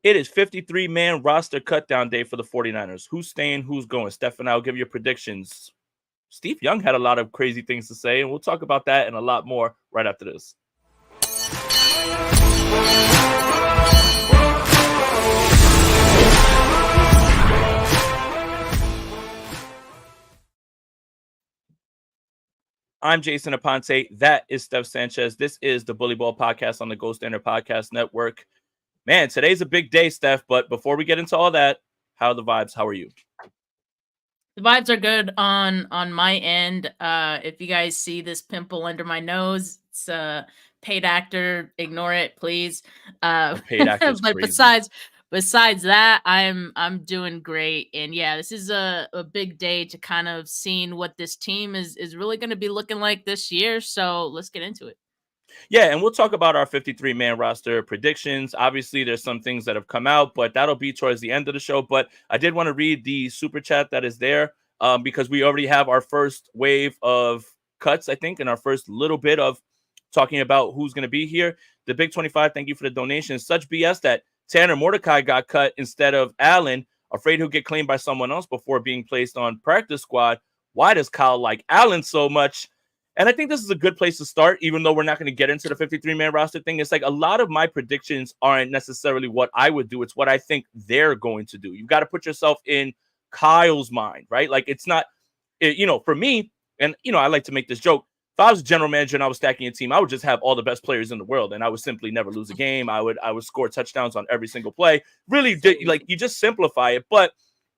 It is 53-man roster cutdown day for the 49ers. Who's staying, who's going? Steph and I will give you predictions. Steve Young had a lot of crazy things to say, and we'll talk about that and a lot more right after this. I'm Jason Aponte. That is Steph Sanchez. This is the Bully Ball Podcast on the Ghost Standard Podcast Network. Man, today's a big day, Steph, but before we get into all that, how are the vibes? How are you? The vibes are good on my end. If you guys see this pimple under my nose, it's a paid actor. Ignore it, please. Paid actor's but crazy. besides that, I'm doing great. And yeah, this is a big day to kind of seeing what this team is really going to be looking like this year. So let's get into it. Yeah, and we'll talk about our 53-man roster predictions. Obviously, there's some things that have come out, but that'll be towards the end of the show. But I did want to read the super chat that is there because we already have our first wave of cuts, I think, and our first little bit of talking about who's going to be here. The Big 25, thank you for the donation. Such BS that Tanner Mordecai got cut instead of Allen, afraid he'll get claimed by someone else before being placed on practice squad. Why does Kyle like Allen so much? And I think this is a good place to start, even though we're not going to get into the 53-man roster thing. It's like a lot of my predictions aren't necessarily what I would do. It's what I think they're going to do. You've got to put yourself in Kyle's mind, right? Like it's not, for me, and, I like to make this joke. If I was a general manager and I was stacking a team, I would just have all the best players in the world, and I would simply never lose a game. I would score touchdowns on every single play. Really, like you just simplify it. But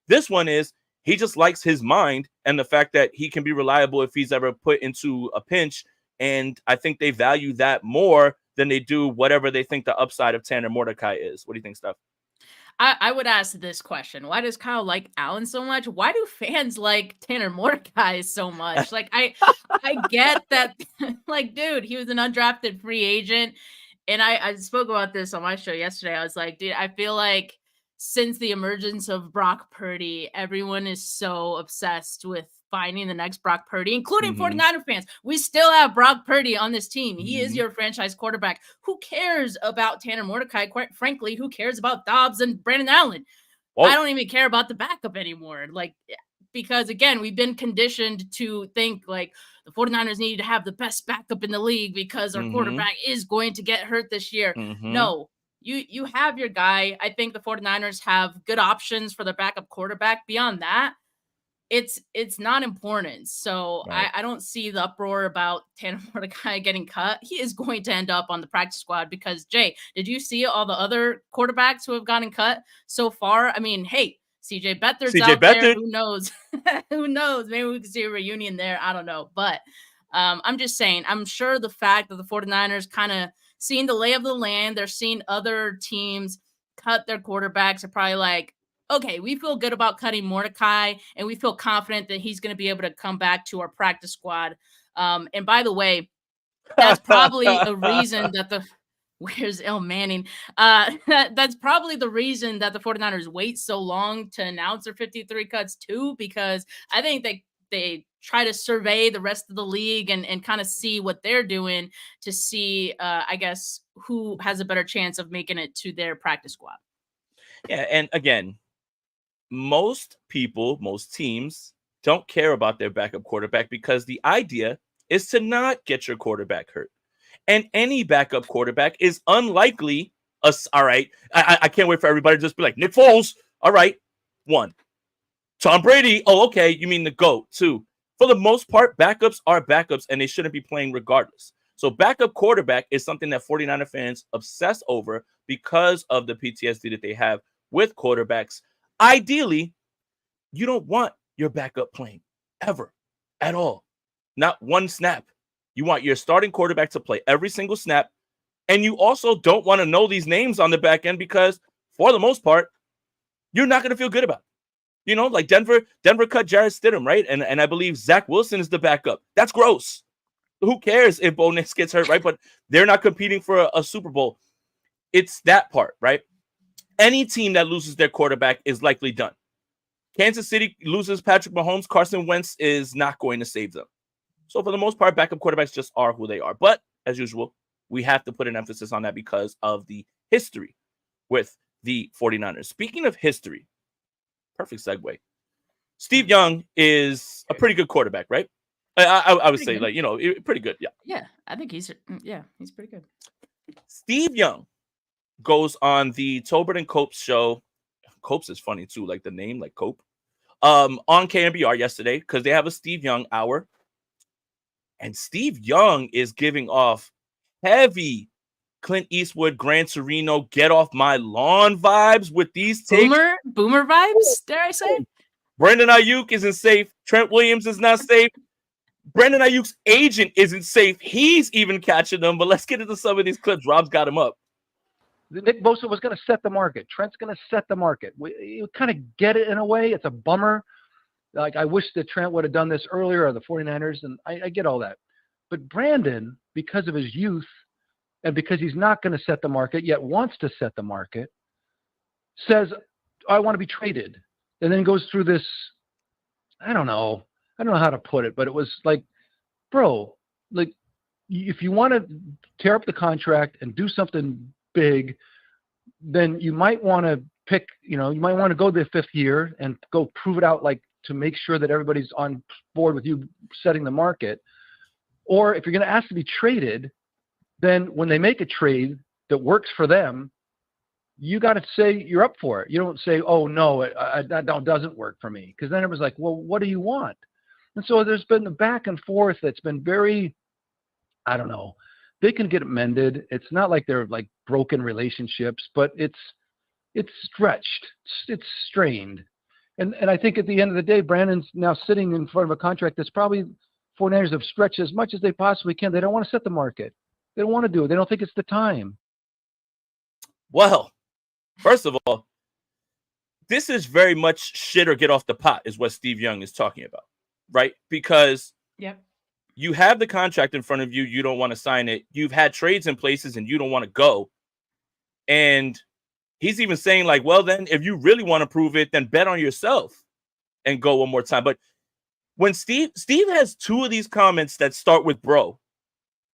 this one is he just likes his mind and the fact that he can be reliable if he's ever put into a pinch. And I think they value that more than they do whatever they think the upside of Tanner Mordecai is. What do you think, Steph? I would ask this question. Why does Kyle like Allen so much? Why do fans like Tanner Mordecai so much? Like, I get that, like, dude, he was an undrafted free agent. And I spoke about this on my show yesterday. I was like, dude, I feel like since the emergence of Brock Purdy, everyone is so obsessed with finding the next Brock Purdy, including 49er fans. We still have Brock Purdy on this team. He is your franchise quarterback. Who cares about Tanner Mordecai? Quite frankly, who cares about Dobbs and Brandon Allen? Whoa. I don't even care about the backup anymore. Like, because again, we've been conditioned to think like the 49ers need to have the best backup in the league because our quarterback is going to get hurt this year. No. You have your guy. I think the 49ers have good options for their backup quarterback. Beyond that, it's not important. So right. I don't see the uproar about Tanner Mordecai getting cut. He is going to end up on the practice squad because, Jay, did you see all the other quarterbacks who have gotten cut so far? I mean, hey, CJ Beathard's out there. Who knows? Who knows? Maybe we can see a reunion there. I don't know. But I'm just saying, I'm sure the fact that the 49ers kind of seeing the lay of the land, they're seeing other teams cut their quarterbacks, are probably like, okay, we feel good about cutting Mordecai, and we feel confident that he's going to be able to come back to our practice squad. And by the way, that's probably a reason that where's El Manning? That's probably the reason that the 49ers wait so long to announce their 53 cuts too, because I think they try to survey the rest of the league and kind of see what they're doing to see, I guess, who has a better chance of making it to their practice squad. Yeah, and again, most people, most teams don't care about their backup quarterback because the idea is to not get your quarterback hurt. And any backup quarterback is unlikely. All right. I can't wait for everybody to just be like, Nick Foles. All right. 1. Tom Brady. Oh, okay. You mean the GOAT. 2. For the most part, backups are backups and they shouldn't be playing regardless. So backup quarterback is something that 49er fans obsess over because of the PTSD that they have with quarterbacks. Ideally, you don't want your backup playing ever at all. Not one snap. You want your starting quarterback to play every single snap. And you also don't want to know these names on the back end because for the most part, you're not going to feel good about it. Like Denver cut Jarrett Stidham, right? And I believe Zach Wilson is the backup. That's gross. Who cares if Bo Nix gets hurt, right? But they're not competing for a Super Bowl. It's that part, right? Any team that loses their quarterback is likely done. Kansas City loses Patrick Mahomes. Carson Wentz is not going to save them. So for the most part, backup quarterbacks just are who they are. But as usual, we have to put an emphasis on that because of the history with the 49ers. Speaking of history, perfect segue. Steve Young is a pretty good quarterback, right? I would say, good. like, pretty good. Yeah. Yeah, I think he's pretty good. Steve Young goes on the Tolbert and Copes show. Copes is funny too, like the name, like Cope. On KMBR yesterday, because they have a Steve Young hour. And Steve Young is giving off heavy Clint Eastwood, Gran Torino, get off my lawn vibes with these takes. Boomer vibes, dare I say? Brandon Ayuk isn't safe. Trent Williams is not safe. Brandon Ayuk's agent isn't safe. He's even catching them. But let's get into some of these clips. Rob's got him up. Nick Bosa was going to set the market. Trent's going to set the market. You kind of get it in a way. It's a bummer. Like, I wish that Trent would have done this earlier, or the 49ers, and I get all that. But Brandon, because of his youth and because he's not going to set the market, yet wants to set the market, says, I want to be traded. And then goes through this, I don't know how to put it, but it was like, bro, like, if you want to tear up the contract and do something big, then you might want to pick, you might want to go the 5th year and go prove it out, like, to make sure that everybody's on board with you setting the market. Or if you're going to ask to be traded, then when they make a trade that works for them, you got to say you're up for it. You don't say, oh, no, that doesn't work for me. Because then it was like, well, what do you want? And so there's been the back and forth that's been very, I don't know. They can get it mended. It's not like they're like broken relationships, but it's stretched. It's strained. And I think at the end of the day, Brandon's now sitting in front of a contract that's probably 49ers have stretched as much as they possibly can. They don't want to set the market. They don't want to do it. They don't think it's the time. Well, first of all, this is very much shit or get off the pot is what Steve Young is talking about, right? Because you have the contract in front of you. You don't want to sign it. You've had trades in places and you don't want to go. And he's even saying, like, well, then if you really want to prove it, then bet on yourself and go one more time. But when Steve has 2 of these comments that start with bro,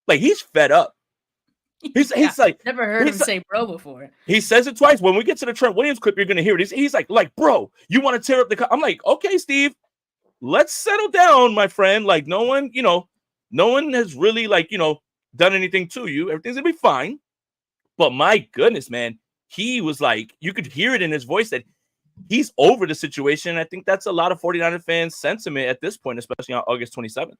like, he's fed up. He's like, never heard him say bro before. He says it twice. When we get to the Trent Williams clip, you're going to hear it. He's like, bro, you want to tear up the I'm like, okay, Steve, let's settle down, my friend. Like, no one has really, like, done anything to you. Everything's going to be fine. But my goodness, man, he was like, you could hear it in his voice that he's over the situation. I think that's a lot of 49er fans' sentiment at this point, especially on August 27th.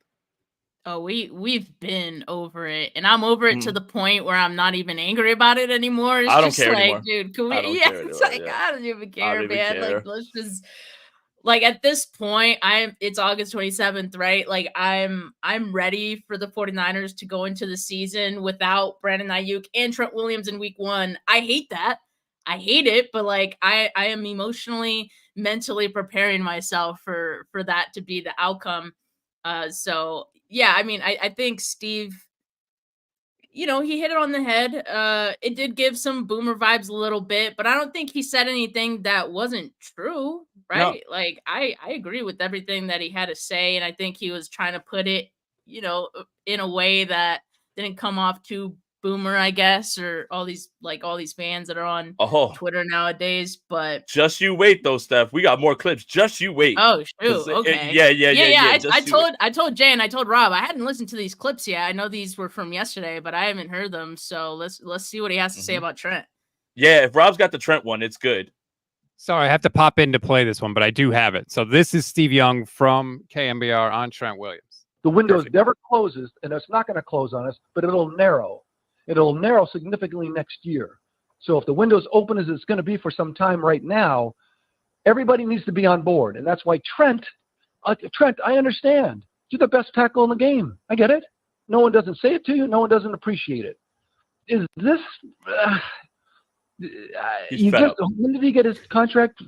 Oh, we've been over it, and I'm over it to the point where I'm not even angry about it anymore. It's I don't just care like, anymore. dude, can we? It's like, I don't even care, man. Care. Like, let's just, like, at this point, it's August 27th, right? Like, I'm ready for the 49ers to go into the season without Brandon Ayuk and Trent Williams in week 1. I hate that. I hate it, but, like, I am emotionally, mentally preparing myself for that to be the outcome. So yeah, I mean, I think Steve, he hit it on the head. It did give some boomer vibes a little bit, but I don't think he said anything that wasn't true, right? No. Like, I agree with everything that he had to say, and I think he was trying to put it, in a way that didn't come off too boomer, I guess, or all these fans that are on Twitter nowadays. But just you wait, though, Steph. We got more clips. Just you wait. Oh, shoot. Okay. Yeah. I told Jay and I told Rob I hadn't listened to these clips yet. I know these were from yesterday, but I haven't heard them. So let's see what he has to say about Trent. Yeah, if Rob's got the Trent one, it's good. Sorry, I have to pop in to play this one, but I do have it. So this is Steve Young from KMBR on Trent Williams. The window never closes, and it's not going to close on us, but it'll narrow. It'll narrow significantly next year. So if the window's open as it's going to be for some time right now, everybody needs to be on board. And that's why Trent, I understand. You're the best tackle in the game. I get it. No one doesn't say it to you. No one doesn't appreciate it. Is this when did he get his contract?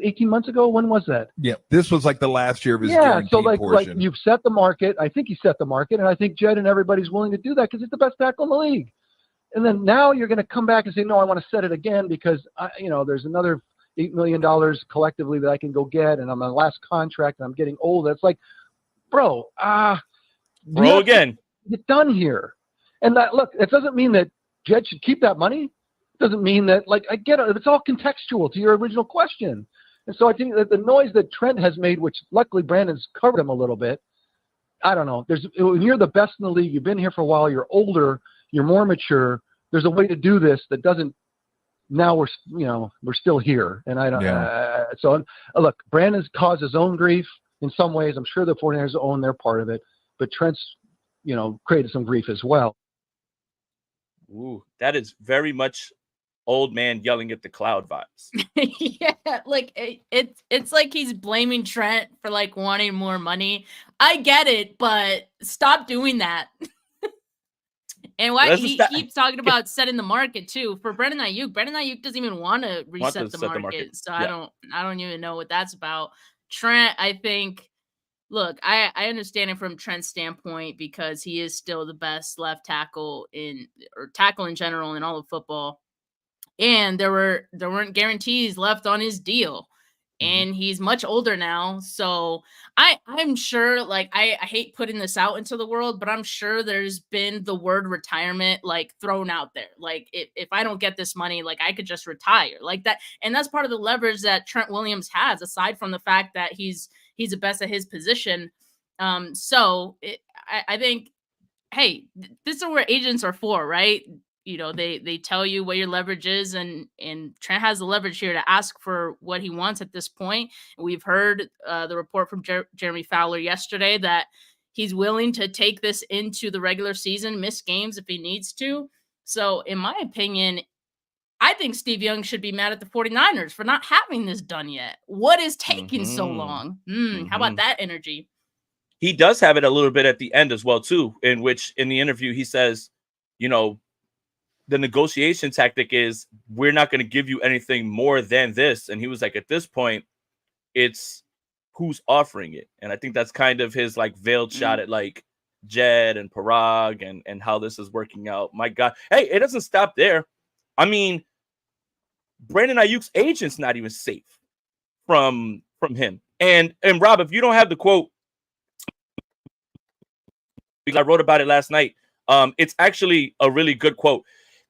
18 months ago? When was that? Yeah, this was like the last year of his so like portion. You've set the market. I think he set the market, and I think Jed and everybody's willing to do that because he's the best tackle in the league. And then now you're going to come back and say, no, I want to set it again because there's another $8 million collectively that I can go get, and I'm on my last contract, and I'm getting old. It's like, bro, again. Get done here. And that, look, it doesn't mean that Jed should keep that money. Doesn't mean that, like, I get it. It's all contextual to your original question. And so I think that the noise that Trent has made, which luckily Brandon's covered him a little bit, I don't know. When you're the best in the league, you've been here for a while, you're older, you're more mature. There's a way to do this that doesn't. Now we're still here, and I don't. Yeah. So look, Brandon's caused his own grief in some ways. I'm sure the 49ers own their part of it, but Trent's, created some grief as well. Ooh, that is very much old man yelling at the cloud vibes. Yeah, like it's like he's blaming Trent for like wanting more money. I get it, but stop doing that. And why he keeps talking about setting the market too for Brandon Ayuk. Brandon Ayuk doesn't even want to reset the market. So yeah. I don't even know what that's about. Trent, I think, look, I understand it from Trent's standpoint because he is still the best left tackle tackle in general in all of football. And there weren't guarantees left on his deal. And he's much older now. So I'm sure, like, I hate putting this out into the world, but I'm sure there's been the word retirement like thrown out there. Like, if I don't get this money, like, I could just retire like that. And that's part of the leverage that Trent Williams has, aside from the fact that he's the best at his position. So I think, hey, this is where agents are for, right? They tell you what your leverage is, and Trent has the leverage here to ask for what he wants at this point. We've heard the report from Jeremy Fowler yesterday that he's willing to take this into the regular season, miss games if he needs to. So in my opinion, I think Steve Young should be mad at the 49ers for not having this done yet. What is taking so long? How about that energy? He does have it a little bit at the end as well, too, in which in the interview he says, the negotiation tactic is we're not going to give you anything more than this. And he was like, at this point, it's who's offering it. And I think that's kind of his like veiled shot at like Jed and Parag and how this is working out. My God. Hey, it doesn't stop there. I mean, Brandon Ayuk's agent's not even safe from him. And Rob, if you don't have the quote, because I wrote about it last night, it's actually a really good quote.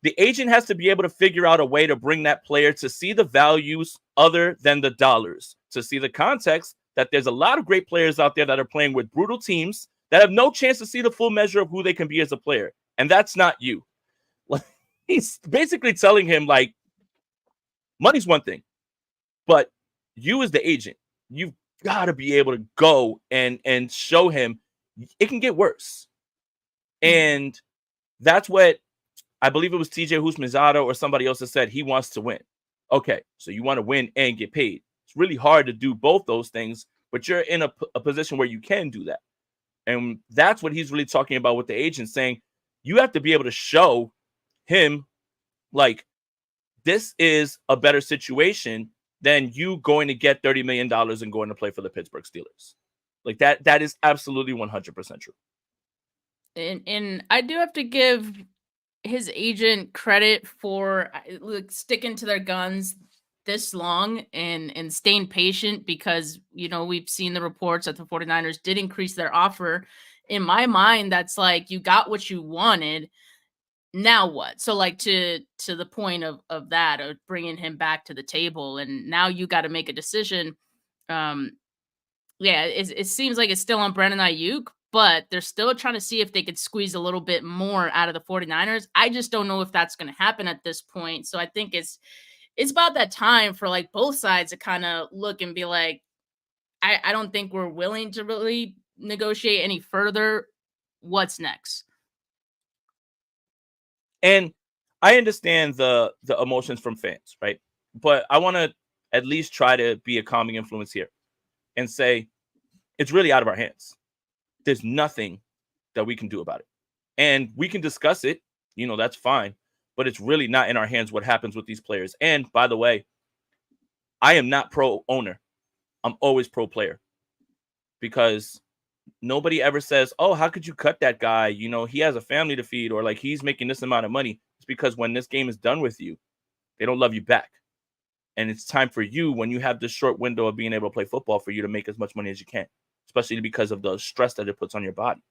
The agent has to be able to figure out a way to bring that player to see the values other than the dollars, to see the context that there's a lot of great players out there that are playing with brutal teams that have no chance to see the full measure of who they can be as a player. And that's not you. He's basically telling him, like, money's one thing, but you as the agent, you've got to be able to go and show him it can get worse. And that's what I believe it was TJ Husmizada or somebody else that said he wants to win. Okay, so you want to win and get paid. It's really hard to do both those things, but you're in a position where you can do that. And that's what he's really talking about with the agent, saying you have to be able to show him, like, this is a better situation than you going to get $30 million and going to play for the Pittsburgh Steelers. Like, that is absolutely 100% true. And I do have to give his agent credit for sticking to their guns this long and staying patient, because we've seen the reports that the 49ers did increase their offer. In my mind, that's like, you got what you wanted. Now what? So, like, to the point of that, of bringing him back to the table, and now you got to make a decision. It seems like it's still on Brandon Ayuk, but they're still trying to see if they could squeeze a little bit more out of the 49ers. I just don't know if that's going to happen at this point. So I think it's about that time for, like, both sides to kind of look and be like, I don't think we're willing to really negotiate any further. What's next? And I understand the emotions from fans, right? But I want to at least try to be a calming influence here and say it's really out of our hands. There's nothing that we can do about it. And we can discuss it, that's fine, but it's really not in our hands what happens with these players. And by the way, I am not pro owner. I'm always pro player, because nobody ever says, oh, how could you cut that guy? He has a family to feed, or like he's making this amount of money. It's because when this game is done with you, they don't love you back. And it's time for you, when you have this short window of being able to play football, for you to make as much money as you can, especially because of the stress that it puts on your body.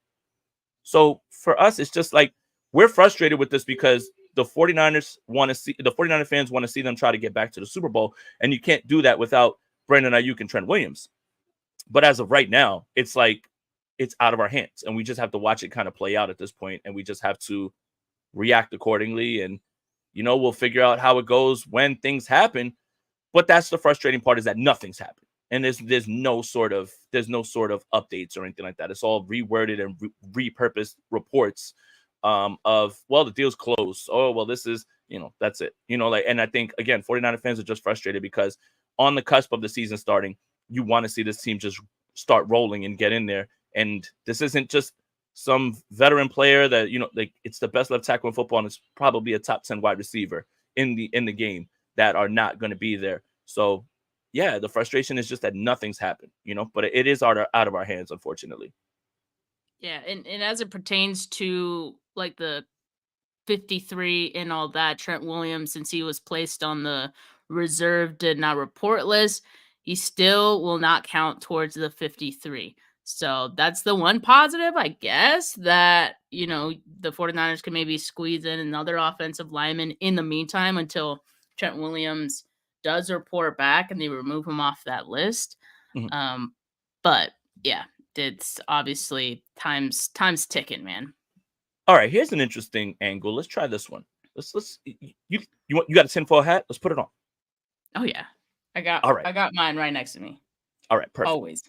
So for us, it's just like, we're frustrated with this because the 49ers want to see, the 49er fans want to see them try to get back to the Super Bowl, and you can't do that without Brandon Ayuk and Trent Williams. But as of right now, it's like it's out of our hands, and we just have to watch it kind of play out at this point, and we just have to react accordingly. And we'll figure out how it goes when things happen. But that's the frustrating part, is that nothing's happened, and there's no sort of updates or anything like that. It's all reworded and repurposed reports of, well, the deal's closed. Oh, well, this is, that's it. And I think, again, 49er fans are just frustrated because on the cusp of the season starting, you want to see this team just start rolling and get in there. And this isn't just some veteran player that, it's the best left tackle in football, and it's probably a top 10 wide receiver in the game that are not going to be there. So, yeah, the frustration is just that nothing's happened, but it is out of our hands, unfortunately. Yeah, and as it pertains to like the 53 and all that, Trent Williams, since he was placed on the reserve did not report list, he still will not count towards the 53. So that's the one positive, I guess, that, the 49ers can maybe squeeze in another offensive lineman in the meantime until Trent Williams does report back and they remove him off that list. Mm-hmm. But yeah, it's obviously time's ticking, man. All right, here's an interesting angle. Let's try this one. You got a tinfoil hat? Let's put it on. Oh yeah, I got mine right next to me. All right, perfect. Always.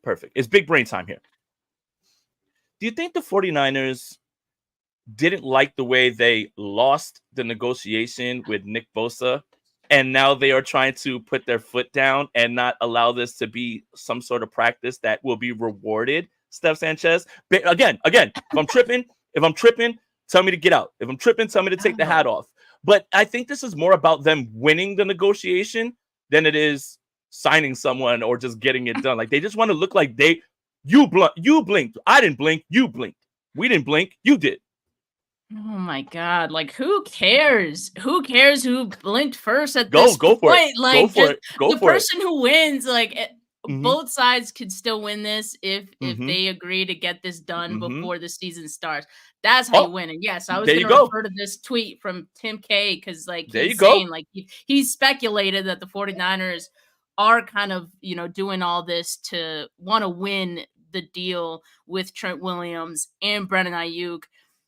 Perfect. It's big brain time here. Do you think the 49ers didn't like the way they lost the negotiation with Nick Bosa, and now they are trying to put their foot down and not allow this to be some sort of practice that will be rewarded, Steph Sanchez? Again, if I'm tripping, tell me to get out. If I'm tripping, tell me to take the hat off. But I think this is more about them winning the negotiation than it is signing someone or just getting it done. Like, they just want to look like you blinked. I didn't blink. You blinked. We didn't blink. You did. Oh my God! Like, who cares? Who cares who blinked first at this point? Like, the person who wins, like, both sides could still win this if they agree to get this done before the season starts. That's how you win. And yes, I was going to refer to this tweet from Tim K, because like he's saying, like, he's speculated that the 49ers are kind of, doing all this to want to win the deal with Trent Williams and Brandon Ayuk.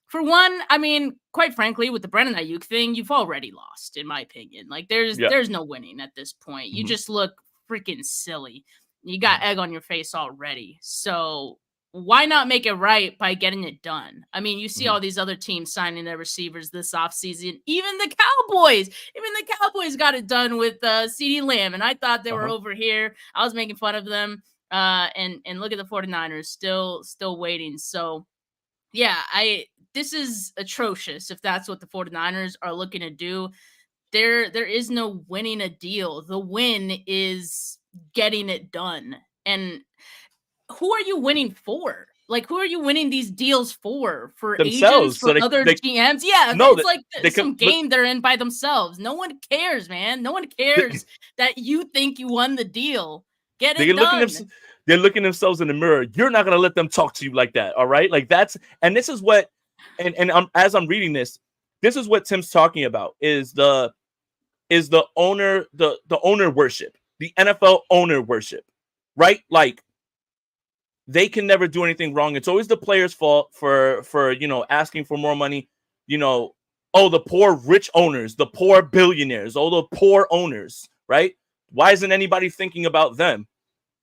For one, I mean, quite frankly, with the Brandon Ayuk thing, you've already lost, in my opinion. Like, there's no winning at this point. You just look freaking silly. You got egg on your face already. So why not make it right by getting it done? I mean, you see all these other teams signing their receivers this offseason. Even the Cowboys got it done with CeeDee Lamb, and I thought they were over here. I was making fun of them. And look at the 49ers still waiting. So yeah, this is atrocious if that's what the 49ers are looking to do. There is no winning a deal. The win is getting it done. And who are you winning for? Like, who are you winning these deals for? For themselves, agents, for other GMs? Yeah, it's like some game they're in by themselves. No one cares, man. No one cares that you think you won the deal. Get it done. They're looking themselves in the mirror. You're not going to let them talk to you like that, all right? Like, this is what, as I'm reading this is what Tim's talking about, is the owner worship, the NFL owner worship, right? Like, they can never do anything wrong. It's always the player's fault for asking for more money. The poor rich owners, the poor billionaires, the poor owners, right? Why isn't anybody thinking about them?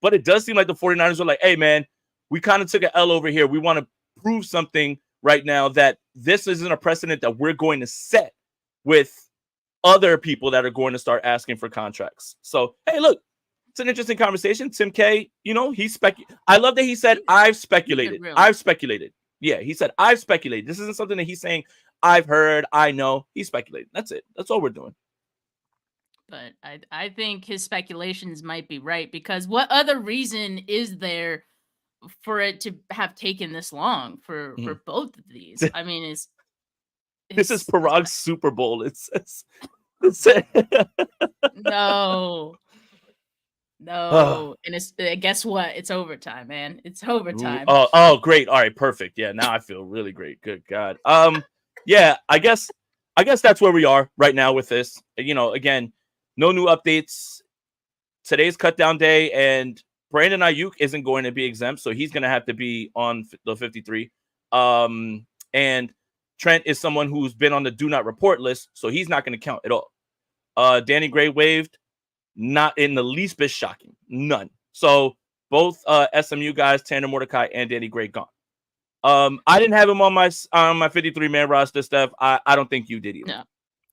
But it does seem like the 49ers are like, hey, man, we kind of took an L over here. We want to prove something right now that this isn't a precedent that we're going to set with other people that are going to start asking for contracts. So, hey, look, it's an interesting conversation. Tim K, I love that he said, I've speculated. I've speculated. Yeah, he said, I've speculated. This isn't something that he's saying, I've heard, I know. He's speculating. That's it. That's all we're doing. But I think his speculations might be right, because what other reason is there for it to have taken this long for both of these? I mean, this is Parag's Super Bowl. It's no. And it's guess what? It's overtime, man. It's overtime. Oh, great. All right, perfect. Yeah, now I feel really great. Good God. Yeah, I guess I guess that's where we are right now with this. Again, no new updates. Today's cutdown day, and Brandon Ayuk isn't going to be exempt, so he's going to have to be on the 53. And Trent is someone who's been on the do not report list, so he's not going to count at all. Danny Gray waived, not in the least bit shocking, none. So both SMU guys, Tanner Mordecai and Danny Gray, gone. I didn't have him on my 53-man roster, Steph. I don't think you did either. No.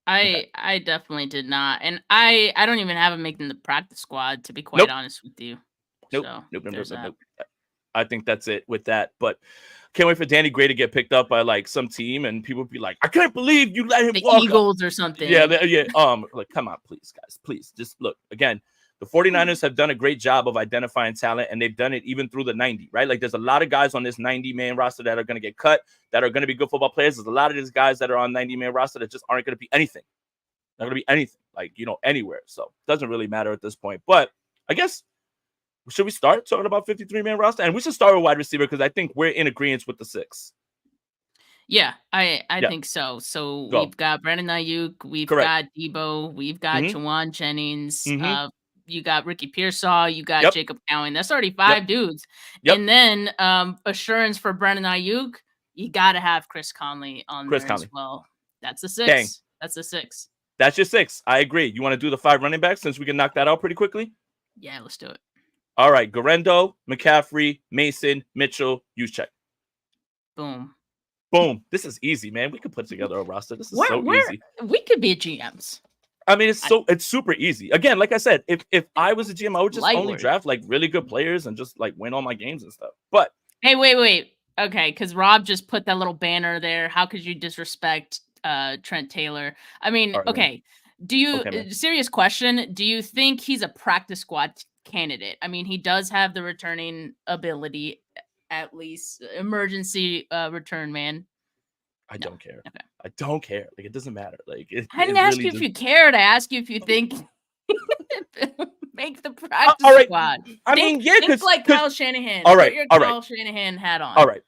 I definitely did not. And I don't even have him making the practice squad, to be quite honest with you. Nope. So, Nope. I think that's it with that. But can't wait for Danny Gray to get picked up by like some team and people be like, I can't believe you let him walk Eagles up. or something. Yeah. Like, come on, please, guys. Please. Just look. Again, the 49ers have done a great job of identifying talent, and they've done it even through the 90, right? Like, there's a lot of guys on this 90-man roster that are going to get cut, that are going to be good football players. There's a lot of these guys that are on 90-man roster that just aren't going to be anything. Not going to be anything, like, anywhere. So it doesn't really matter at this point. But I guess, should we start talking about 53-man roster? And we should start with wide receiver because I think we're in agreement with the 6. Yeah, I think so. So we've got Brandon Ayuk, we've got Debo, we've got Juwan Jennings, you got Ricky Pearsall, you got Jacob Cowan. That's already 5 dudes. And then assurance for Brandon Ayuk, you got to have Chris Conley on there as well. That's a 6. Dang. That's a 6. That's your 6. I agree. You want to do the 5 running backs since we can knock that out pretty quickly? Yeah, let's do it. All right. Garendo, McCaffrey, Mason, Mitchell, Juszczyk. Boom. This is easy, man. We could put together a roster. This is easy. We could be GMs. I mean, it's super easy. Again, like I said, if I was a GM, I would just only draft like really good players and just like win all my games and stuff. But hey, wait. Okay, because Rob just put that little banner there. How could you disrespect Trent Taylor? I mean, okay. Serious question. Do you think he's a practice squad candidate? I mean, he does have the returning ability, at least emergency return man. I don't care. Okay. I don't care. Like, it doesn't matter. Like, I didn't ask you if you cared. I asked you if you think make the practice squad. I mean, yeah, because like Kyle Shanahan. All right. Kyle Shanahan hat on. All right.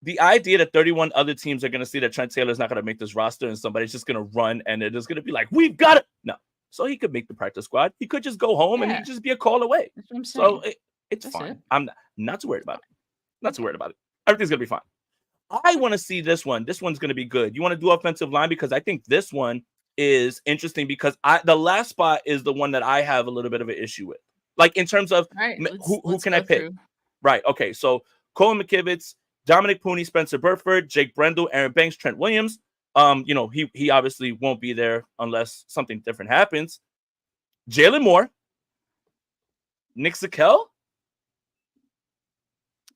The idea that 31 other teams are going to see that Trent Taylor is not going to make this roster and somebody's just going to run and it is going to be like, we've got it. No. So he could make the practice squad. He could just go home and he'd just be a call away. That's what I'm saying. So it's fine. I'm not too worried about it. Not too worried about it. Everything's going to be fine. I want to see this one. This one's going to be good. You want to do offensive line? Because I think this one is interesting because the last spot is the one that I have a little bit of an issue with. Like, in terms of who can I pick? Through. Right. Okay. So Colin McKivitz, Dominic Pooney, Spencer Burford, Jake Brendel, Aaron Banks, Trent Williams. He obviously won't be there unless something different happens. Jalen Moore, Nick Zakelj,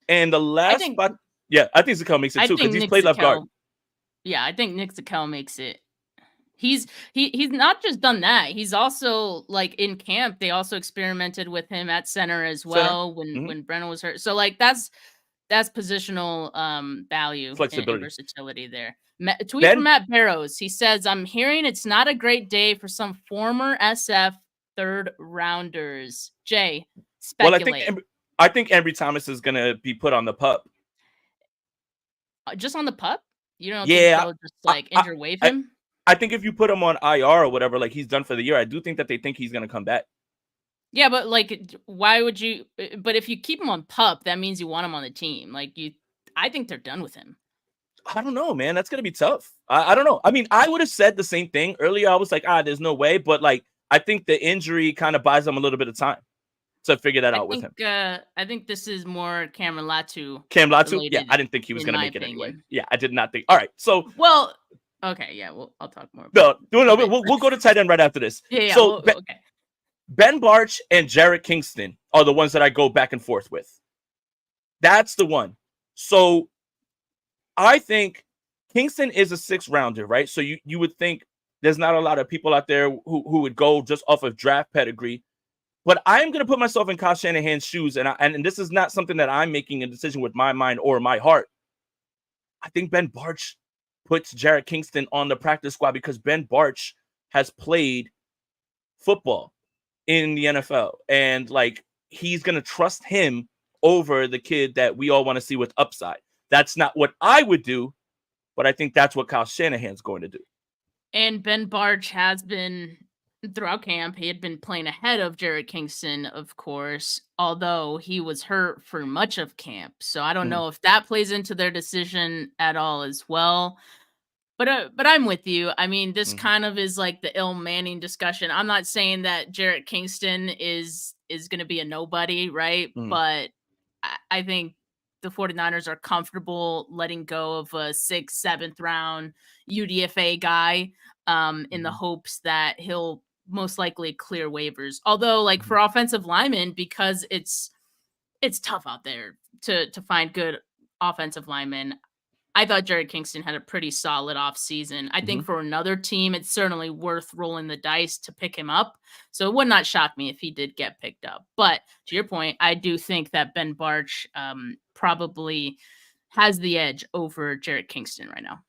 and the last spot. Yeah, I think Zakelj makes it too because he's played left guard. Yeah, I think Nick Zakelj makes it. He's not just done that. He's also, like, in camp, they also experimented with him at center as well when Brennan was hurt. So, like, that's positional value and versatility there. Tweet from Matt Barrows. He says, I'm hearing it's not a great day for some former SF third rounders. Jay, speculate. Well, I think Ambry Thomas is going to be put on the pup. Just on the pup? You don't think they'll just like injure wave him? I think if you put him on IR or whatever, like he's done for the year, I do think that they think he's going to come back. Yeah, but like, why would you? But if you keep him on pup, that means you want him on the team. Like I think they're done with him. I don't know, man. That's going to be tough. I don't know. I mean, I would have said the same thing earlier. I was like, there's no way. But like, I think the injury kind of buys them a little bit of time to figure that out with him. I think this is more Cameron Latu. Cam Latu? Yeah, I didn't think he was going to make it anyway. Yeah, I did not think. All right, so. Well, okay, yeah, I'll talk more. No, we'll go to tight end right after this. Yeah. So okay. Ben Barch and Jarrett Kingston are the ones that I go back and forth with. That's the one. So I think Kingston is a 6th rounder, right? So you would think there's not a lot of people out there who would go just off of draft pedigree. But I'm going to put myself in Kyle Shanahan's shoes, and this is not something that I'm making a decision with my mind or my heart. I think Ben Barch puts Jarrett Kingston on the practice squad because Ben Barch has played football in the NFL, and like he's going to trust him over the kid that we all want to see with upside. That's not what I would do, but I think that's what Kyle Shanahan's going to do. And Ben Barch has been throughout camp. He had been playing ahead of Jared Kingston, of course, although he was hurt for much of camp. So I don't know if that plays into their decision at all as well. But I'm with you. I mean, this kind of is like the ill Manning discussion. I'm not saying that Jarrett Kingston is going to be a nobody, right? But I think the 49ers are comfortable letting go of a 6th, 7th round UDFA guy in the hopes that he'll most likely clear waivers. Although, like for offensive linemen, because it's tough out there to find good offensive linemen. I thought Jared Kingston had a pretty solid offseason. I think for another team, it's certainly worth rolling the dice to pick him up. So it would not shock me if he did get picked up. But to your point, I do think that Ben Barch probably has the edge over Jared Kingston right now.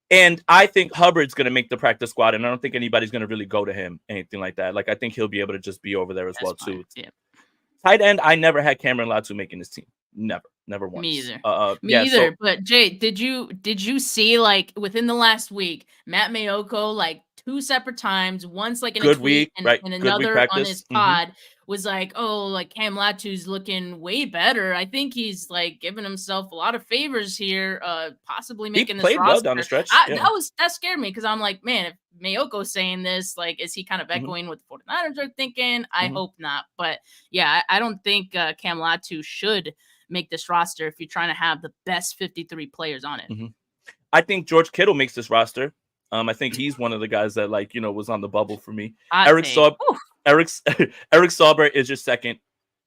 And I think Hubbard's going to make the practice squad, and I don't think anybody's going to really go to him, anything like that. Like, I think he'll be able to just be over there as well, too. Yeah. Tight end, I never had Cameron Latu making his team. Never once. Me either. Me either. So, but Jay, did you see, like, within the last week, Matt Mayoko, like 2 separate times, once like in good a tweet week, and, right? and Good another on his pod was like, oh, like Cam Latu's looking way better. I think he's like giving himself a lot of favors here, possibly making he this played roster. Well down the stretch. That scared me because I'm like, man, if Mayoko's saying this, like, is he kind of echoing what the 49ers are thinking? I hope not. But yeah, I don't think Cam Latu should make this roster if you're trying to have the best 53 players on it. I think George Kittle makes this roster. I think he's one of the guys that, like, was on the bubble for me. Eric Sauber is your second,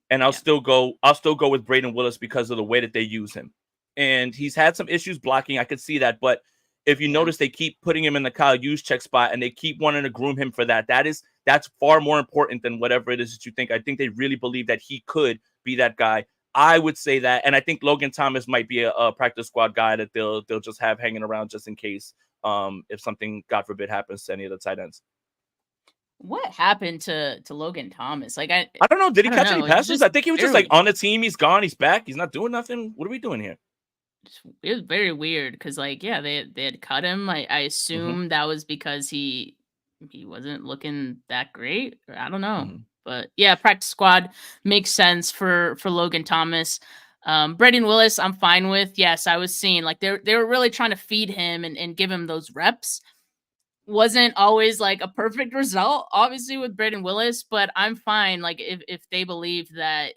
and I'll still go with Braden Willis because of the way that they use him. And he's had some issues blocking. I could see that, but if you notice, they keep putting him in the Kyle Juszczyk spot, and they keep wanting to groom him for that. That's far more important than whatever it is that you think. I think they really believe that he could be that guy. I would say that, and I think Logan Thomas might be a practice squad guy that they'll just have hanging around just in case if something, God forbid, happens to any of the tight ends. What happened to Logan Thomas? Like I don't know. Did he catch any passes? I think he was just like on the team. He's gone. He's back. He's not doing nothing. What are we doing here? It was very weird because, like, yeah, they had cut him. I assume that was because he wasn't looking that great. I don't know. But yeah, practice squad makes sense for Logan Thomas. Braden Willis, I'm fine with. Yes, I was seeing like they were really trying to feed him and give him those reps. Wasn't always like a perfect result, obviously, with Braden Willis, but I'm fine. Like if they believe that,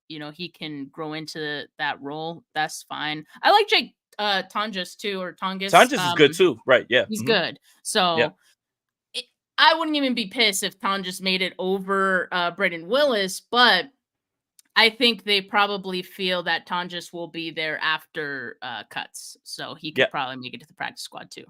he can grow into that role, that's fine. I like Jake Tonges too, or Tonges. Tonges is good too, right? Yeah, he's good. So I wouldn't even be pissed if Tonjes made it over Braden Willis, but I think they probably feel that Tonjes will be there after cuts, so he could probably make it to the practice squad too.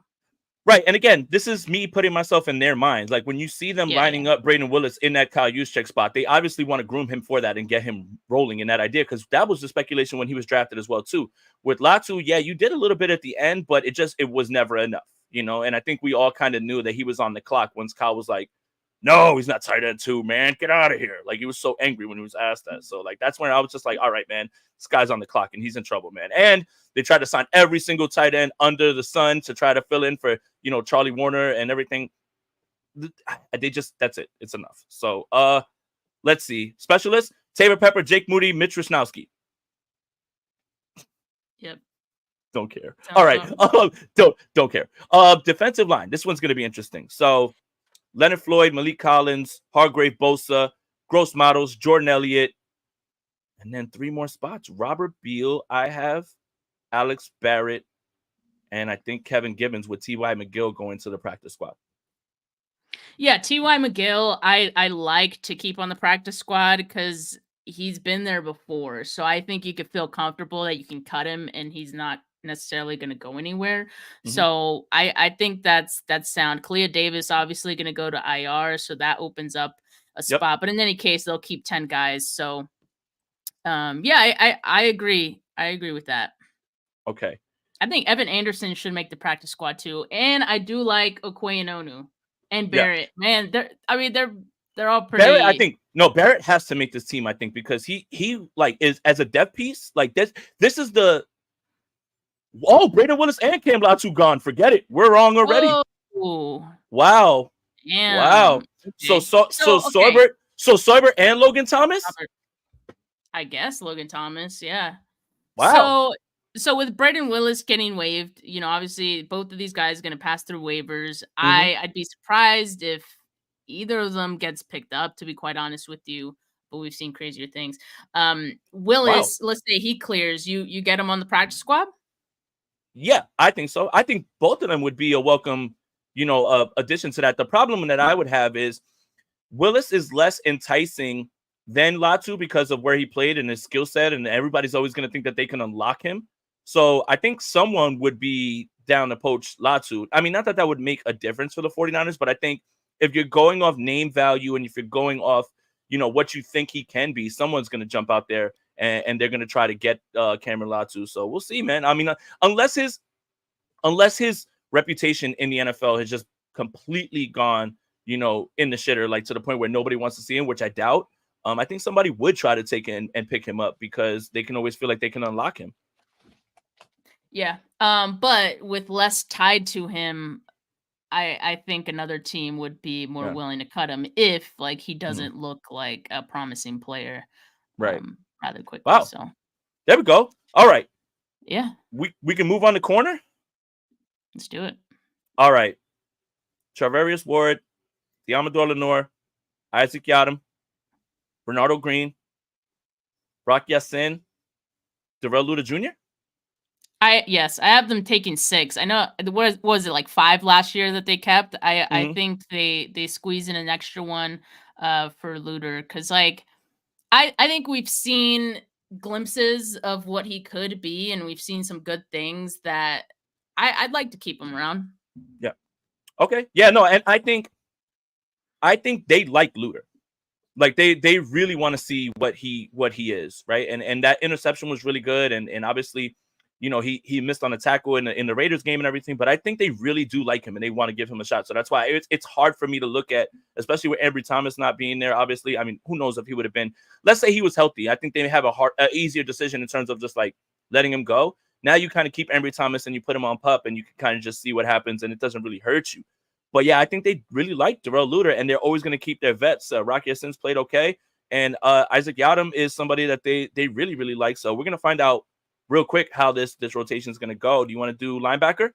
Right. And again, this is me putting myself in their minds. Like when you see them lining up Braden Willis in that Kyle Juszczyk spot, they obviously want to groom him for that and get him rolling in that idea, because that was the speculation when he was drafted as well, too. With Latu, you did a little bit at the end, but it was never enough, and I think we all kind of knew that he was on the clock once Kyle was like, no, he's not tight end 2, man. Get out of here. Like, he was so angry when he was asked that. So, like, that's when I was just like, all right, man, this guy's on the clock and he's in trouble, man. And they tried to sign every single tight end under the sun to try to fill in for, Charlie Warner and everything. That's it. It's enough. So, let's see. Specialists, Taylor Pepper, Jake Moody, Mitch Wisnowski. Yep. Don't care. All right. Don't care. Defensive line. This one's going to be interesting. So, Leonard Floyd, Malik Collins, Hargrave Bosa, Gross Models, Jordan Elliott, and then 3 more spots. Robert Beal, I have Alex Barrett, and I think Kevin Gibbons with T.Y. McGill going to the practice squad. Yeah, T.Y. McGill, I like to keep on the practice squad because he's been there before. So I think you could feel comfortable that you can cut him and he's not necessarily going to go anywhere. So I think that's sound. Kalia Davis obviously going to go to IR, so that opens up a spot. But in any case, they'll keep 10 guys. So I agree. I agree with that. Okay. I think Evan Anderson should make the practice squad too. And I do like Okoye and Barrett. Man, they're all pretty. Barrett, I think Barrett has to make this team, I think, because he like is as a depth piece, like this is the Oh, Braden Willis and Cam Latu gone. Forget it. We're wrong already. Whoa. Wow. Wow. Damn. So Okay. Soibert, Soibert and Logan Thomas? Robert, I guess Logan Thomas, yeah. Wow. So with Braden Willis getting waived, obviously both of these guys are going to pass through waivers. Mhm. I'd be surprised if either of them gets picked up, to be quite honest with you. But we've seen crazier things. Willis, let's say he clears, you get him on the practice squad. Yeah, I think so. I think both of them would be a welcome, addition to that. The problem that I would have is Willis is less enticing than Latu because of where he played and his skill set, and everybody's always going to think that they can unlock him. So I think someone would be down to poach Latu. I mean, not that would make a difference for the 49ers, but I think if you're going off name value and if you're going off, what you think he can be, someone's going to jump out there and they're going to try to get Cameron Latu. So we'll see, man. I mean, unless his reputation in the NFL has just completely gone, in the shitter, like to the point where nobody wants to see him, which I doubt. I think somebody would try to take in and pick him up because they can always feel like they can unlock him. Yeah. But with less tied to him, I think another team would be more willing to cut him if he doesn't look like a promising player. Right. Rather quickly. Wow. So there we go. All right. Yeah. We can move on to corner. Let's do it. All right. Charvarius Ward, Diamador Lenore, Isaac Yiadom, Bernardo Green, Brock Yassin, Darrell Luda Jr. Yes, I have them taking 6. I know what was it like 5 last year that they kept. I think they squeeze in an extra one for Luder because I think we've seen glimpses of what he could be, and we've seen some good things that I'd like to keep him around. Yeah. Okay. Yeah. No, and I think they like Luder. Like they really want to see what he is, right? And that interception was really good, and obviously, he missed on a tackle in the Raiders game and everything, but I think they really do like him and they want to give him a shot. So that's why it's hard for me to look at, especially with Ambry Thomas not being there. Obviously, I mean, who knows if he would have been. Let's say he was healthy. I think they have an easier decision in terms of just letting him go. Now you kind of keep Ambry Thomas and you put him on PUP and you can kind of just see what happens and it doesn't really hurt you. But yeah, I think they really like Darrell Luder and they're always going to keep their vets. Rocky Yassin's played okay, and Isaac Yiadom is somebody that they really really like. So we're gonna find out real quick how this rotation is gonna go. Do you want to do linebacker?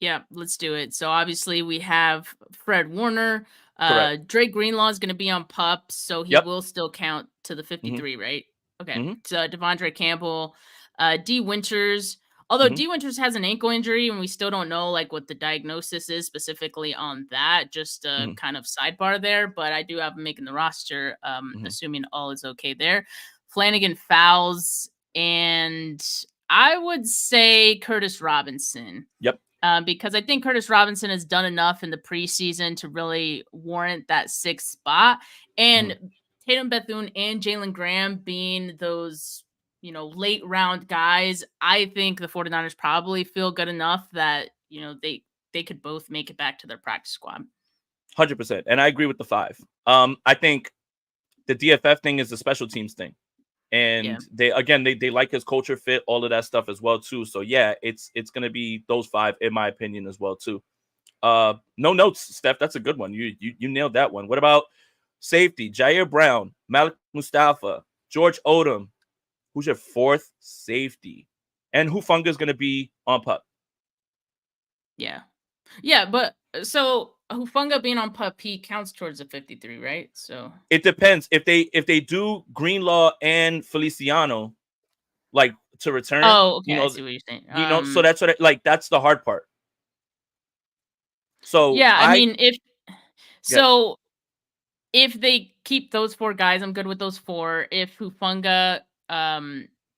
Yeah, let's do it. So obviously we have Fred Warner. Dre Greenlaw is going to be on PUP, so he will still count to the 53, right? Okay. So Devondre Campbell, D Winters. Although D Winters has an ankle injury, and we still don't know what the diagnosis is specifically on that. Just a kind of sidebar there, but I do have him making the roster, assuming all is okay there. Flanagan Fowles, and I would say Curtis Robinson. Yep. Because I think Curtis Robinson has done enough in the preseason to really warrant that 6th spot. And Tatum Bethune and Jalen Graham being those, late round guys, I think the 49ers probably feel good enough that, they could both make it back to their practice squad. 100%. And I agree with the 5. I think the DFF thing is the special teams thing. And they like his culture fit, all of that stuff as well too. So yeah, it's gonna be those 5 in my opinion as well too. No notes, Steph. That's a good one. You nailed that one. What about safety? Jair Brown, Malik Mustafa, George Odom. Who's your 4th safety? And Hufanga is gonna be on PUP. Yeah, but so Hufanga being on PUP, he counts towards the 53, right? So it depends if they do Greenlaw and Feliciano to return. Oh, okay. I see what you're saying. So that's what that's the hard part. So yeah, I mean if they keep those 4 guys, I'm good with those 4. If Hufanga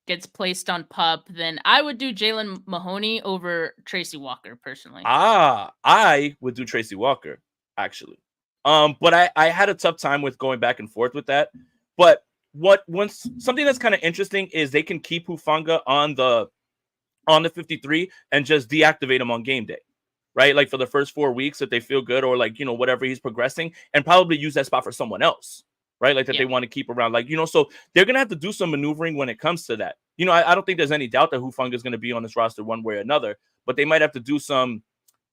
gets placed on PUP, then I would do Jalen Mahoney over Tracy Walker personally. I would do Tracy Walker actually. But I had a tough time with going back and forth with that. But something that's kind of interesting is they can keep Hufanga on the 53 and just deactivate him on game day, right? For the first 4 weeks if they feel good or whatever he's progressing, and probably use that spot for someone else. right? Like that Yeah. they want to keep around. Like, so they're going to have to do some maneuvering when it comes to that. I don't think there's any doubt that Hufanga is going to be on this roster one way or another, but they might have to do some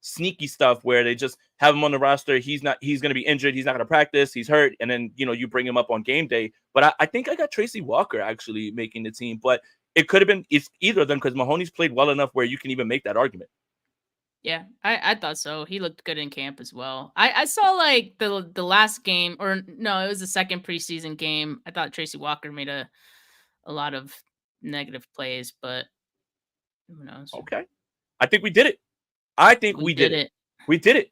sneaky stuff where they just have him on the roster. He's going to be injured. He's not going to practice. He's hurt. And then, you bring him up on game day. But I think I got Tracy Walker actually making the team, but it could have been it's either of them because Mahoney's played well enough where you can even make that argument. Yeah, I thought so. He looked good in camp as well. I saw like the last game, or no, it was the second preseason game. I thought Tracy Walker made a lot of negative plays, but who knows? Okay. I think we did it. I think we did it. We did it.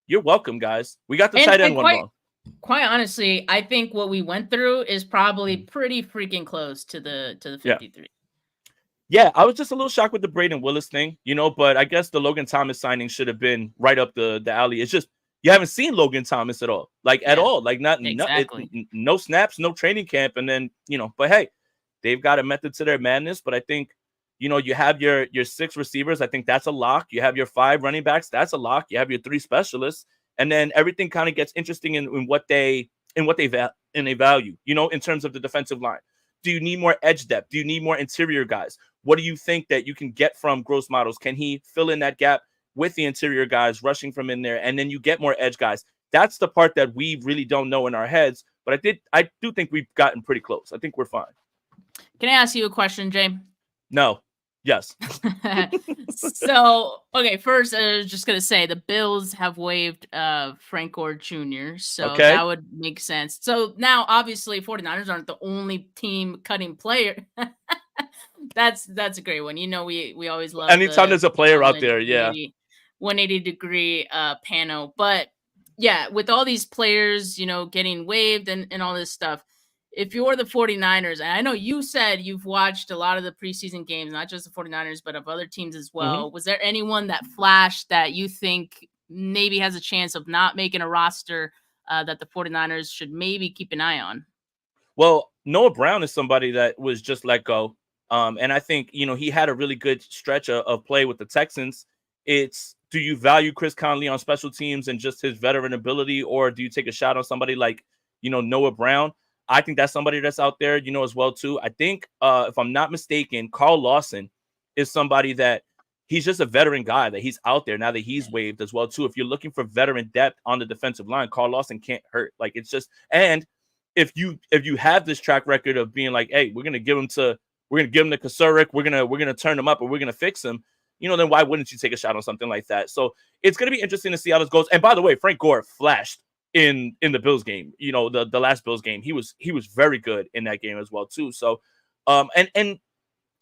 You're welcome, guys. We got the tight end one wrong. Quite honestly, I think what we went through is probably pretty freaking close to the 53. Yeah, I was just a little shocked with the Braden Willis thing, but I guess the Logan Thomas signing should have been right up the alley. It's just you haven't seen Logan Thomas at all, at all. Like no snaps, no training camp, and then But hey, they've got a method to their madness. But I think you have your 6 receivers. I think that's a lock. You have your 5 running backs. That's a lock. You have your 3 specialists, and then everything kind of gets interesting in what they value. In terms of the defensive line. Do you need more edge depth? Do you need more interior guys? What do you think that you can get from Gross Models? Can he fill in that gap with the interior guys rushing from in there? And then you get more edge guys. That's the part that we really don't know in our heads. But I do think we've gotten pretty close. I think we're fine. Can I ask you a question, Jay? No. Yes. So, okay, first, I was just going to say the Bills have waived Frank Gore Jr., so that would make sense. So now, obviously, 49ers aren't the only team cutting player. That's a great one. We always love anytime there's a player out there, 180-degree pano. But, yeah, with all these players, getting waived and all this stuff, if you're the 49ers, and I know you said you've watched a lot of the preseason games, not just the 49ers, but of other teams as well. Was there anyone that flashed that you think maybe has a chance of not making a roster that the 49ers should maybe keep an eye on? Well, Noah Brown is somebody that was just let go. And I think, he had a really good stretch of play with the Texans. It's, do you value Chris Conley on special teams and just his veteran ability, or do you take a shot on somebody like, Noah Brown? I think that's somebody that's out there, as well, too. I think, if I'm not mistaken, Carl Lawson is somebody that he's just a veteran guy that he's out there now that he's waived as well, too. If you're looking for veteran depth on the defensive line, Carl Lawson can't hurt. Like, it's just, and if you have this track record of being like, hey, we're going to give him to Kasurik, we're going to turn him up, or we're going to fix him, then why wouldn't you take a shot on something like that? So it's going to be interesting to see how this goes. And by the way, Frank Gore flashed in the Bills game, the last Bills game. He was very good in that game as well, too. So, and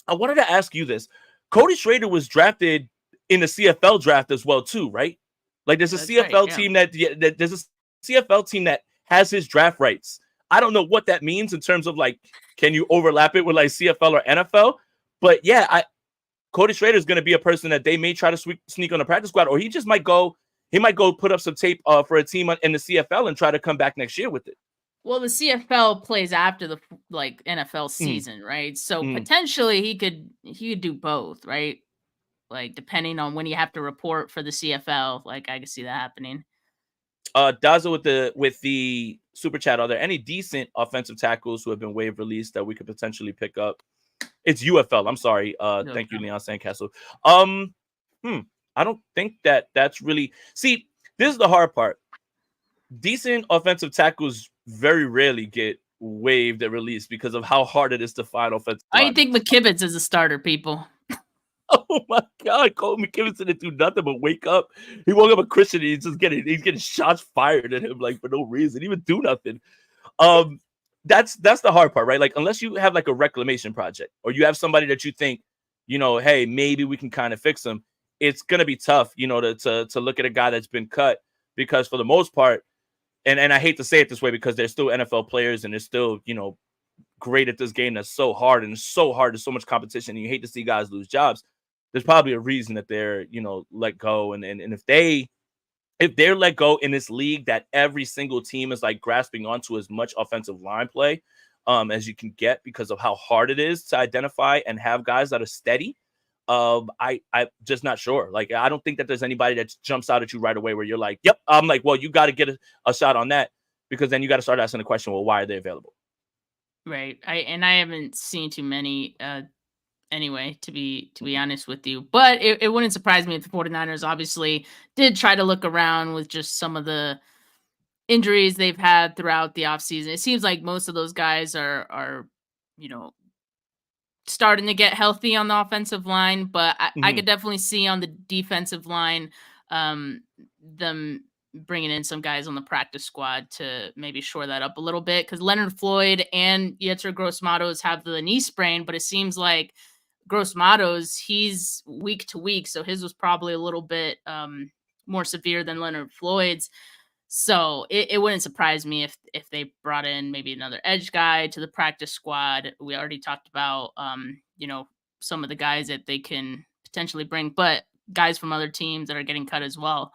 I wanted to ask you this. Cody Schrader was drafted in the CFL draft as well, too, right? Like there's a CFL team that there's a CFL team that has his draft rights. I don't know what that means in terms of like, can you overlap it with like CFL or NFL? But yeah, Cody Schrader is going to be a person that they may try to sneak on the practice squad, or he just might go. He might go put up some tape for a team in the CFL and try to come back next year with it. Well, the CFL plays after the NFL season, right? So potentially he could do both, right? Like depending on when you have to report for the CFL, like I could see that happening. Daza with the super chat, are there any decent offensive tackles who have been waived released that we could potentially pick up? It's UFL. I'm sorry. Thank you, Leon Sandcastle. I don't think that's really. See, this is the hard part. Decent offensive tackles very rarely get waived and released because of how hard it is to find offensive. I think McKibbins is a starter, people. Oh my God, Cole McKibbins didn't do nothing but wake up. He woke up a Christian and he's getting shots fired at him like for no reason. He didn't do nothing. That's the hard part, right? Like unless you have like a reclamation project or you have somebody that you think, hey, maybe we can kind of fix them. It's gonna be tough, to look at a guy that's been cut because for the most part, and I hate to say it this way because they're still NFL players and they're still, great at this game that's so hard and it's so hard. There's so much competition and you hate to see guys lose jobs. There's probably a reason that they're, let go. And if they're let go in this league that every single team is like grasping onto as much offensive line play as you can get because of how hard it is to identify and have guys that are steady. I'm just not sure. Like, I don't think that there's anybody that jumps out at you right away where you're like, yep. I'm like, well, you got to get a shot on that. because then you got to start asking the question, well, why are they available? Right. I haven't seen too many anyway, to be honest with you. But it wouldn't surprise me if the 49ers obviously did try to look around with just some of the injuries they've had throughout the offseason. It seems like most of those guys are you know, starting to get healthy on the offensive line, but I could definitely see on the defensive line um, them bringing in some guys on the practice squad to maybe shore that up a little bit, because Leonard Floyd and Yetur Gross-Matos have the knee sprain, but it seems like Gross-Matos, he's week to week, so his was probably a little bit more severe than Leonard Floyd's. So it wouldn't surprise me if they brought in maybe another edge guy to the practice squad. We already talked about some of the guys that they can potentially bring, but guys from other teams that are getting cut as well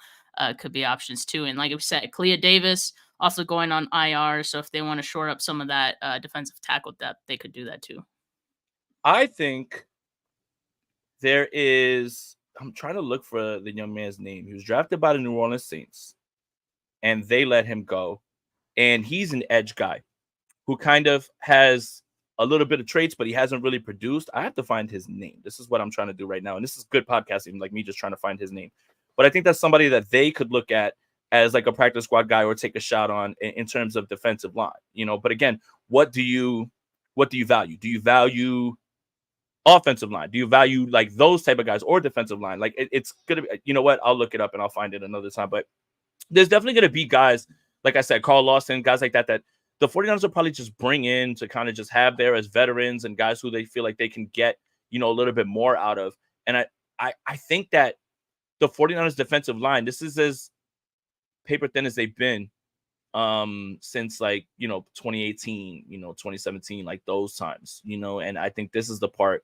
could be options too. And like I said, Clea Davis also going on IR. So if they want to shore up some of that defensive tackle depth, they could do that too. I think there is. I'm trying to look for the young man's name. He was drafted by the New Orleans Saints, and they let him go. And he's an edge guy who kind of has a little bit of traits, but he hasn't really produced. I have to find his name. This is what I'm trying to do right now. And this is good podcasting, like me just trying to find his name. But I think that's somebody that they could look at as like a practice squad guy or take a shot on in terms of defensive line. But again, what do you value? Do you value offensive line? Do you value like those type of guys or defensive line? Like it's gonna be, you know what? I'll look it up and I'll find it another time. But there's definitely going to be guys, like I said, Carl Lawson, guys like that the 49ers will probably just bring in to kind of just have there as veterans and guys who they feel like they can get, a little bit more out of. And I think that the 49ers defensive line, this is as paper thin as they've been since 2018, 2017, like those times, and I think this is the part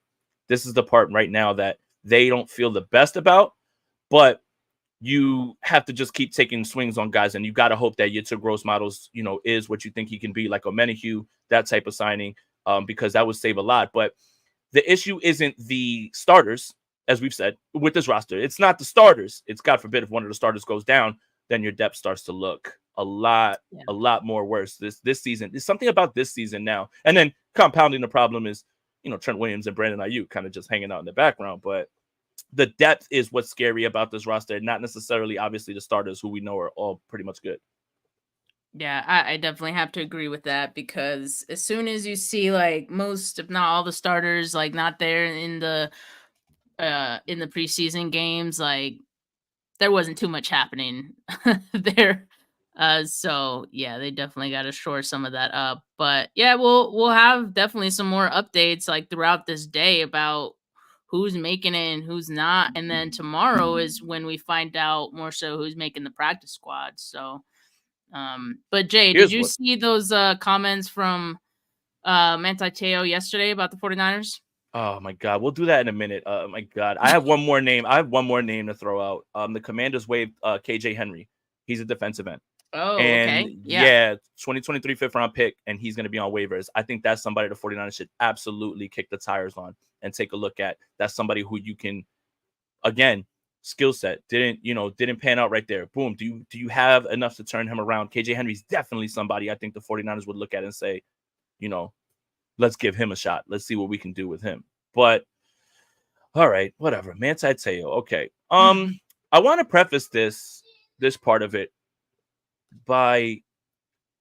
right now that they don't feel the best about, but you have to just keep taking swings on guys, and you got to hope that Yetur Gross-Matos, is what you think he can be, like a Menahue, that type of signing, because that would save a lot. But the issue isn't the starters, as we've said, with this roster. It's not the starters. It's, God forbid, if one of the starters goes down, then your depth starts to look a lot more worse this season. There's something about this season now. And then compounding the problem is, Trent Williams and Brandon Ayuk kind of just hanging out in the background. But the depth is what's scary about this roster, not necessarily, obviously, the starters, who we know are all pretty much good. Yeah, I definitely have to agree with that, because as soon as you see like most, if not all, the starters like not there in the preseason games, like there wasn't too much happening there. So yeah, they definitely got to shore some of that up. But yeah, we'll have definitely some more updates like throughout this day about who's making it and who's not. And then tomorrow is when we find out more so who's making the practice squad. So but Jay, did you see those comments from Manti Te'o yesterday about the 49ers? Oh my God, we'll do that in a minute. My God, I have one more name. To throw out. The Commanders waived KJ Henry. He's a defensive end. Oh, and okay. Yeah. 2023 fifth round pick, and he's going to be on waivers. I think that's somebody the 49ers should absolutely kick the tires on and take a look at. That's somebody who you can, again, skill set didn't pan out right there. Boom. Do you have enough to turn him around? KJ Henry's definitely somebody I think the 49ers would look at and say, let's give him a shot. Let's see what we can do with him. But all right, whatever. Manti Te'o. Okay. I want to preface this part of it by,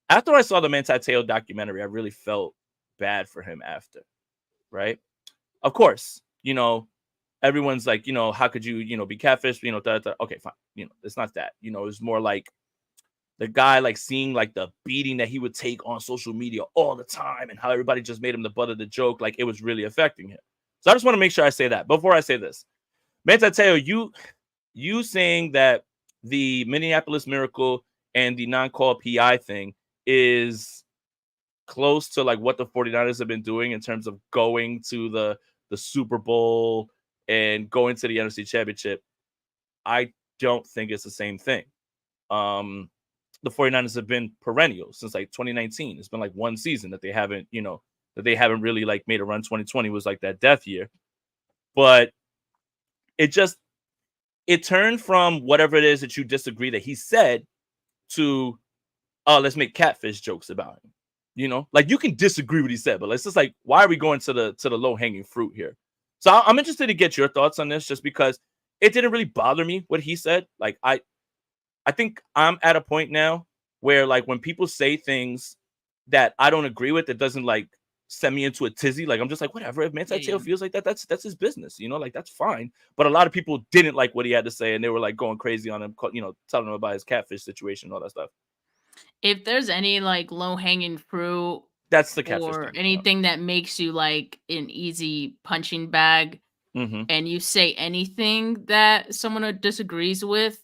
after I saw the Manti Te'o documentary, I really felt bad for him after, right? Of course, everyone's like, how could you, be catfish? Okay, fine. It's not that. It's more like the guy, like, seeing like the beating that he would take on social media all the time and how everybody just made him the butt of the joke. Like, it was really affecting him. So I just want to make sure I say that before I say this. Manti Te'o, you saying that the Minneapolis Miracle and the non-call PI thing is close to like what the 49ers have been doing in terms of going to the Super Bowl and going to the NFC Championship. I don't think it's the same thing. The 49ers have been perennial since like 2019. It's been like one season that they haven't, really like made a run. 2020 was like that death year. But it turned from whatever it is that you disagree that he said to oh, let's make catfish jokes about him. You know, like you can disagree with what he said, but it's just like, why are we going to the low hanging fruit here? So I'm interested to get your thoughts on this, just because it didn't really bother me what he said. Like I think I'm at a point now where, like, when people say things that I don't agree with, it doesn't like send me into a tizzy. Like I'm just like, whatever. If Manti Te'o feels like that, that's his business. You know, like that's fine. But a lot of people didn't like what he had to say, and they were like going crazy on him. You know, telling him about his catfish situation and all that stuff. If there's any like low hanging fruit That's the catfish or thing. anything that makes you like an easy punching bag, Mm-hmm. and you say anything that someone disagrees with,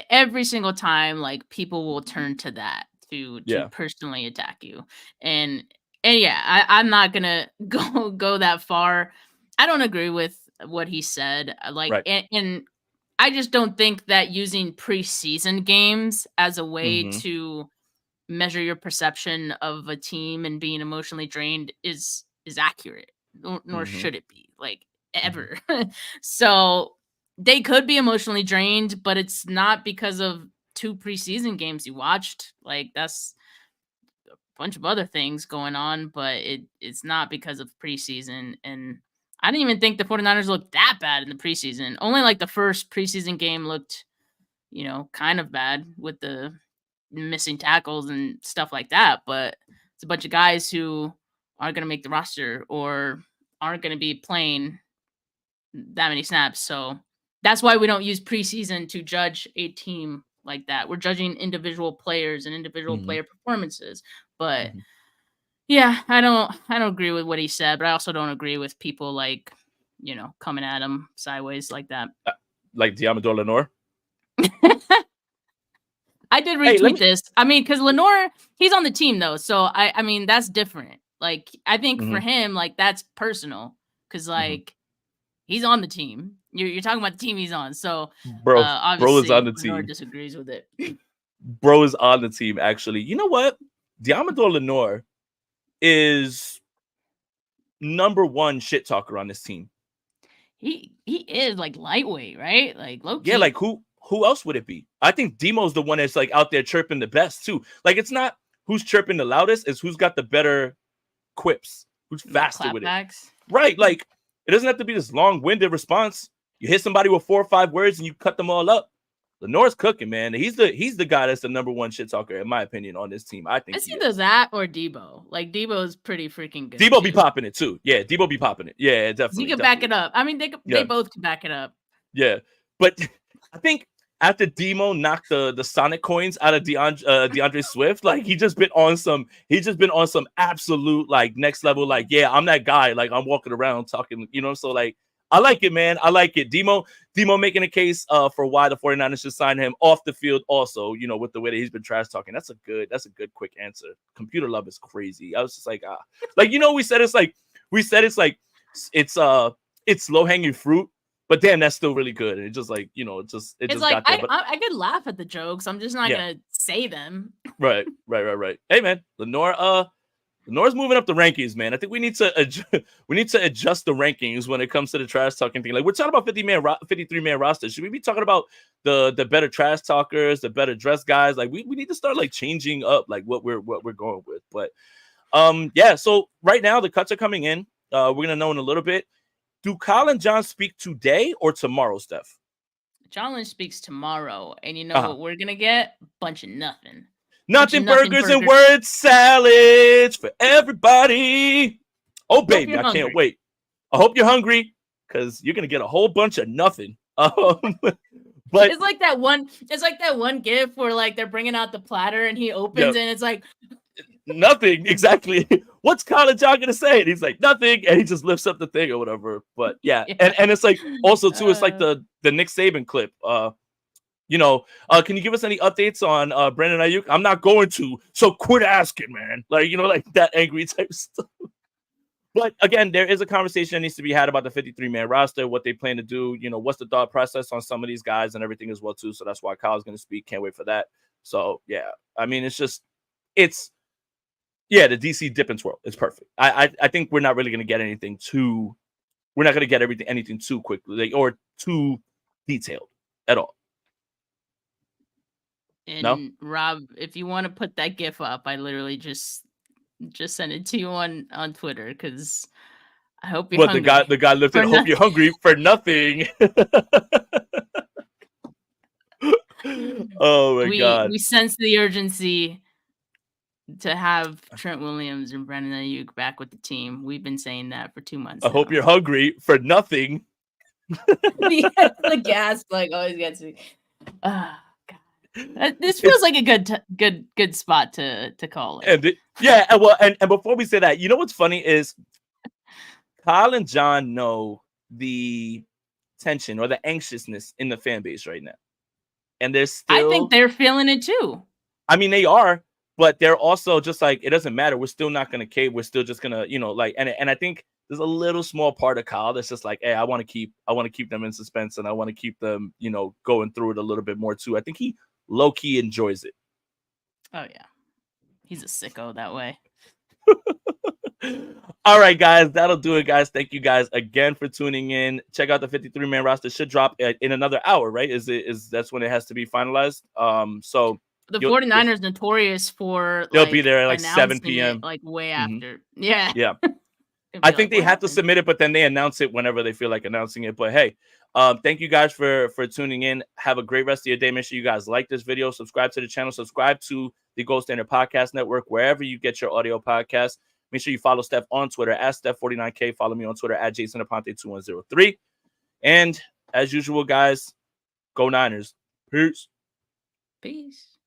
every single time, like people will turn to that to personally attack you. And yeah, I'm not gonna go that far. I don't agree with what he said. Like, Right. and I just don't think that using preseason games as a way Mhm. to measure your perception of a team and being emotionally drained is accurate, nor Mhm. should it be, like, ever. So they could be emotionally drained, but it's not because of 2 preseason games you watched. Like, that's a bunch of other things going on, but it's not because of preseason. And I didn't even think the 49ers looked that bad in the preseason. Only like the first preseason game looked, you know, kind of bad with the missing tackles and stuff like that, but it's a bunch of guys who aren't going to make the roster or aren't going to be playing that many snaps. So that's why we don't use preseason to judge a team like that. We're judging individual players and individual player performances. But yeah, I don't agree with what he said, but I also don't agree with people like, you know, coming at him sideways like that. Like Diamador Lenore. I did retweet this. I mean, because Lenore, he's on the team though, so I mean that's different. Like I think for him, like that's personal because like he's on the team. You're talking about the team he's on, so bro obviously is on the Lenore team. disagrees with it. Bro is on the team. Actually, you know what? Diamador Lenore is number one shit talker on this team. He is like lightweight, right? Like low key. Yeah, like who else would it be? I think Demo's the one that's like out there chirping the best too. Like it's not who's chirping the loudest, it's who's got the better quips, who's faster with it. Right, like it doesn't have to be this long-winded response. You hit somebody with 4 or 5 words and you cut them all up. Lenore's cooking, man. He's the guy that's the number one shit talker, in my opinion, on this team. I think it's either that or Debo. Like Debo's pretty freaking good. Debo be popping it too. Yeah, Debo be popping it. Yeah, definitely. You can back it up. I mean, they both can back it up. Yeah, but I think after Demo knocked the Sonic coins out of DeAndre Swift, like he's just been on some absolute like next level. Like, yeah, I'm that guy. Like I'm walking around talking, you know. So like, I like it, man. I like it. Demo making a case for why the 49ers should sign him off the field. Also, you know, with the way that he's been trash talking. That's a good quick answer. Computer love is crazy. I was just like, like, you know, we said it's low hanging fruit. But damn, that's still really good. And it just like, you know, it's just like got there. I could laugh at the jokes. I'm just not gonna say them. Right. Hey man, Lenore's moving up the rankings, man. I think we need to adjust the rankings when it comes to the trash talking thing. Like we're talking about 53-man roster. Should we be talking about the better trash talkers, the better dressed guys? Like we need to start like changing up like what we're going with. But yeah. So right now the cuts are coming in. We're gonna know in a little bit. Do Kyle and John speak today or tomorrow, Steph? John Lynch speaks tomorrow, and you know what we're gonna get? Bunch of nothing. Nothing burgers and word salads for everybody. Oh, baby, I can't wait. I hope you're hungry because you're gonna get a whole bunch of nothing. But it's like that one gif where like they're bringing out the platter and he opens and it's like nothing. Exactly. What's Kyle and John gonna say? And he's like nothing, and he just lifts up the thing or whatever. But yeah. And it's like also too, it's like the Nick Saban clip. You know, can you give us any updates on Brandon Ayuk? I'm not going to, so quit asking, man. Like, you know, like that angry type stuff. But again, there is a conversation that needs to be had about the 53-man roster, what they plan to do, you know, what's the thought process on some of these guys and everything as well, too. So that's why Kyle's going to speak. Can't wait for that. So, yeah, I mean, the DC dip and twirl. It's perfect. I think we're not really going to get anything we're not going to get anything too quickly or too detailed at all. And No? Rob, if you want to put that GIF up, I literally just send it to you on Twitter because I hope you're What hungry. the guy lifted? For Hope you're hungry for nothing. Oh my god! We sense the urgency to have Trent Williams and Brandon Ayuk back with the team. We've been saying that for 2 months. I hope you're hungry for nothing. The gas like always gets me. Oh, God. This feels like a good spot to call it. And before we say that, you know what's funny is Kyle and John know the tension or the anxiousness in the fan base right now, and they're still. I think they're feeling it too. I mean, they are, but they're also just like, it doesn't matter. We're still not going to cave. We're still just going to, like, and I think there's a little small part of Kyle that's just like, hey, I want to keep them in suspense, and I want to keep them, going through it a little bit more too. I think he low key enjoys it. Oh yeah, he's a sicko that way. All right, guys, that'll do it, guys. Thank you guys again for tuning in. Check out the 53-man roster. Should drop in another hour, right? That's when it has to be finalized. So the 49ers notorious for they'll be there at like 7 p.m. like way after. Yeah. Yeah. I think they have to submit it, but then they announce it whenever they feel like announcing it. But hey, thank you guys for tuning in. Have a great rest of your day. Make sure you guys like this video, subscribe to the channel, subscribe to the Gold Standard Podcast Network, wherever you get your audio podcast. Make sure you follow Steph on Twitter at Steph49K. Follow me on Twitter at JasonAponte2103. And as usual, guys, go Niners. Peace. Peace.